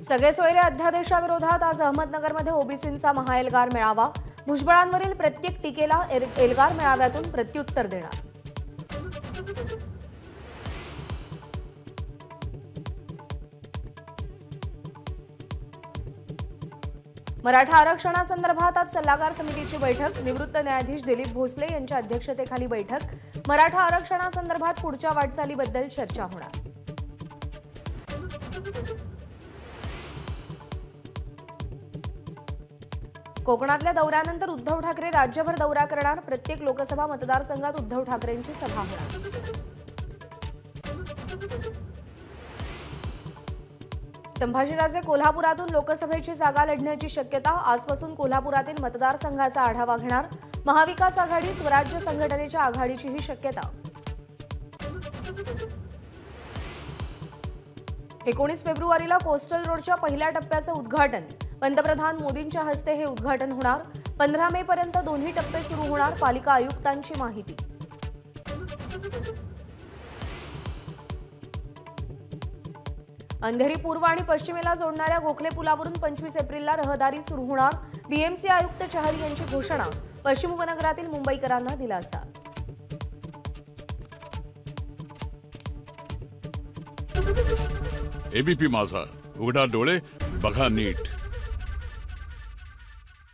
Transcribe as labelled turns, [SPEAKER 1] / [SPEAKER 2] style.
[SPEAKER 1] सगळे सोयरे अध्यादेशाविरोधात आज अहमदनगरमध्ये ओबीसींचा महाएल्गार मेळावा। भुजबळांवरील प्रत्येक टीकेला एल्गार मेळाव्यातून प्रत्युत्तर देणार। मराठा आरक्षणासंदर्भात आज सल्लागार समितीची बैठक। निवृत्त न्यायाधीश दिलीप भोसले यांच्या अध्यक्षतेखाली बैठक। मराठा आरक्षणासंदर्भात पुढच्या वाटचालीबद्दल चर्चा होणार। कोकणातल्या दौऱ्यानंतर उद्धव ठाकरे राज्यभर दौरा करणार। प्रत्येक लोकसभा मतदारसंघात उद्धव ठाकरेंची सभा होणार। संभाजीराजे कोल्हापुरातून लोकसभेची जागा लढण्याची शक्यता। आजपासून कोल्हापुरातील मतदारसंघाचा आढावा घेणार। महाविकास आघाडी स्वराज्य संघटनेच्या आघाडीचीही शक्यता। 19 फेब्रुवारीला कोस्टल रोडच्या पहिल्या टप्प्याचं उद्घाटन। पंतप्रधान मोदींच्या हस्ते हे उद्घाटन होणार। 15 मे पर्यंत दोन्ही टप्पे सुरू होणार। पालिका आयुक्तांची माहिती। अंधेरी पूर्व आणि पश्चिमेला जोडणाऱ्या गोखले पुलावरून 25 एप्रिलला रहदारी सुरू होणार। बीएमसी आयुक्त चहल यांची घोषणा। पश्चिम उपनगरातील मुंबईकरांना दिलासा।
[SPEAKER 2] एबीपी माझा, उघडा डोळे बघा नीट।